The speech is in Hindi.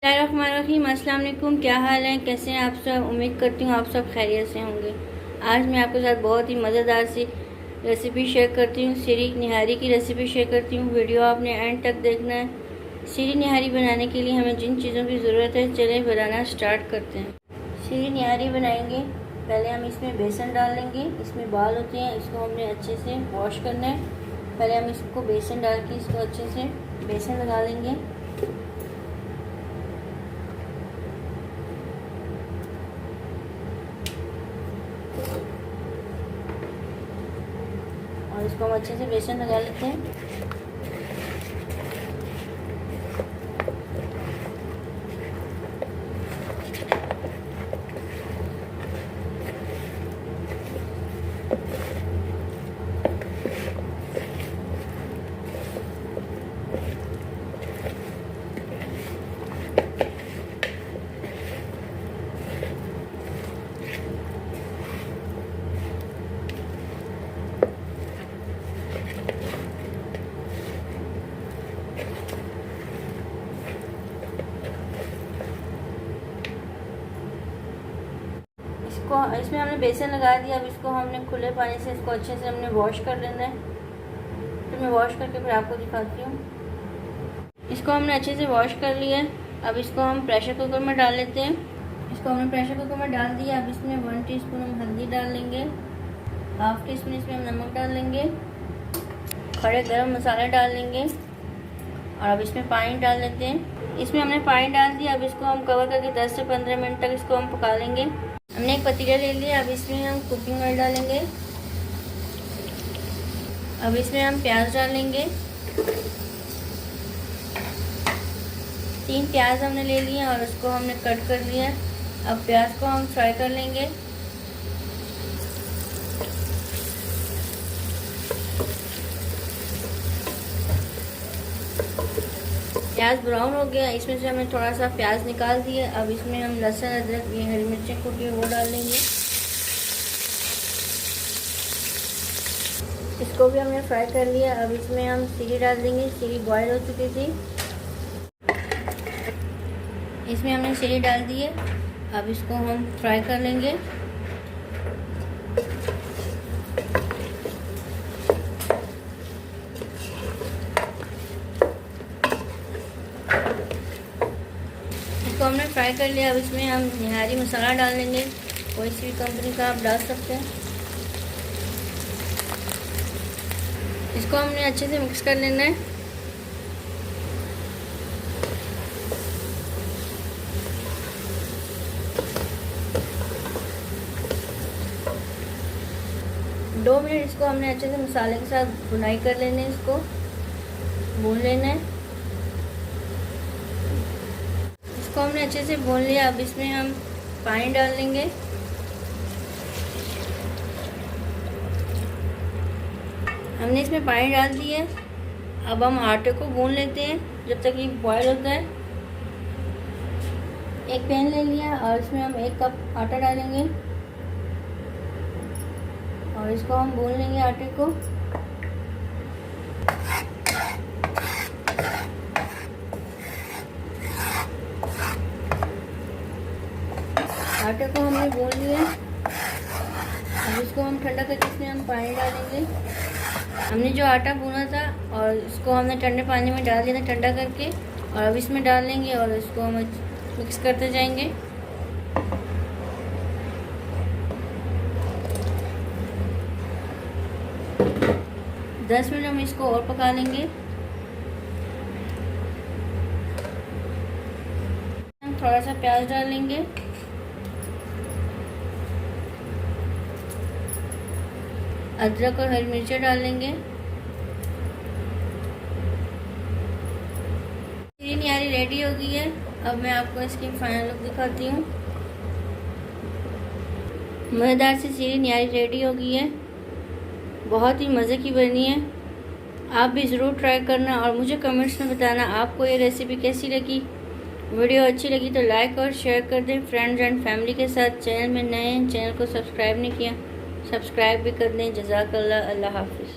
बिस्मिल्लाहिर्रहमानिर्रहीम। अस्सलाम वालेकुम। क्या हाल है, कैसे हैं आप सब? उम्मीद करती हूँ आप सब खैरियत से होंगे। आज मैं आपके साथ बहुत ही मज़ेदार सी रेसिपी शेयर करती हूँ। सीरी निहारी की रेसिपी शेयर करती हूँ। वीडियो आपने एंड तक देखना है। सीरी निहारी बनाने के लिए हमें जिन चीज़ों की ज़रूरत है, चलें बनाना स्टार्ट करते हैं। सीरी निहारी बनाएंगे। पहले हम इसमें बेसन डाल लेंगे। इसमें बाल होते हैं, इसको हमने अच्छे से वॉश करना है। पहले हम इसको बेसन डाल के इसको अच्छे से बेसन लगा लेंगे। और इसको हम अच्छे से बेसन लगा लेते हैं। इसमें हमने बेसन लगा दिया। अब इसको हमने खुले पानी से इसको अच्छे से हमने वॉश कर लेना है। तो मैं वॉश करके फिर आपको दिखाती हूँ। इसको हमने अच्छे से वॉश कर लिया है। अब इसको हम प्रेशर कुकर में डाल लेते हैं। इसको हमने प्रेशर कुकर में डाल दिया। अब इसमें 1 टीस्पून हम हल्दी डाल लेंगे। हाफ टी स्पून इसमें हम नमक डाल लेंगे। खड़े गरम मसाले डाल लेंगे। और अब इसमें पानी डाल लेते हैं। इसमें हमने पानी डाल दिया। अब इसको हम कवर करके 10 से 15 मिनट तक इसको हम पका लेंगे। हमने एक पतीला ले लिया। अब इसमें हम कुकिंग ऑयल डालेंगे। अब इसमें हम प्याज डालेंगे। 3 प्याज हमने ले लिए और उसको हमने कट कर लिया। अब प्याज को हम फ्राई कर लेंगे। प्याज ब्राउन हो गया। इसमें से हमने थोड़ा सा प्याज निकाल दिया। अब इसमें हम लहसुन, अदरक, ये हरी मिर्चें कूटी है वो डाल लेंगे। इसको भी हमने फ्राई कर लिया। अब इसमें हम सीरी डाल देंगे। सीरी बॉयल हो चुकी थी। इसमें हमने सीरी डाल दी है। अब इसको हम फ्राई कर लेंगे। इसको हमने फ्राई कर लिया। अब इसमें हम निहारी मसाला डाल लेंगे। कोई सी भी कंपनी का आप डाल सकते हैं। इसको हमने अच्छे से मिक्स कर लेना है। दो मिनट इसको हमने अच्छे से मसाले के साथ भुनाई कर लेने, इसको भून लेना है। इसको हमने अच्छे से भून लिया। अब इसमें हम पानी डाल लेंगे। हमने इसमें पानी डाल दिया। अब हम आटे को भून लेते हैं जब तक ये बॉयल होता है। एक पैन ले लिया और इसमें हम 1 कप आटा डालेंगे और इसको हम भून लेंगे आटे को। आटे को हमने भून लिया। अब इसको हम ठंडा करके इसमें हम पानी डालेंगे। हमने जो आटा भूना था और इसको हमने ठंडे पानी में डाल दिया था ठंडा करके, और अब इसमें डाल लेंगे और इसको हम मिक्स करते जाएंगे। दस मिनट हम इसको और पका लेंगे। हम थोड़ा सा प्याज डाल लेंगे। अदरक और हरी मिर्चें डाल लेंगे। सीरी निहारी रेडी हो गई है। अब मैं आपको इसकी फाइनल लुक दिखाती हूँ। मज़ेदार सी सीरी निहारी रेडी हो गई है। बहुत ही मज़े की बनी है। आप भी ज़रूर ट्राई करना और मुझे कमेंट्स में बताना आपको ये रेसिपी कैसी लगी। वीडियो अच्छी लगी तो लाइक और शेयर कर दें फ्रेंड्स एंड फैमिली के साथ। चैनल में नए हैं, चैनल को सब्सक्राइब नहीं किया, सब्सक्राइब भी कर दें। जज़ाकल्लाह। अल्लाह हाफ़िज़।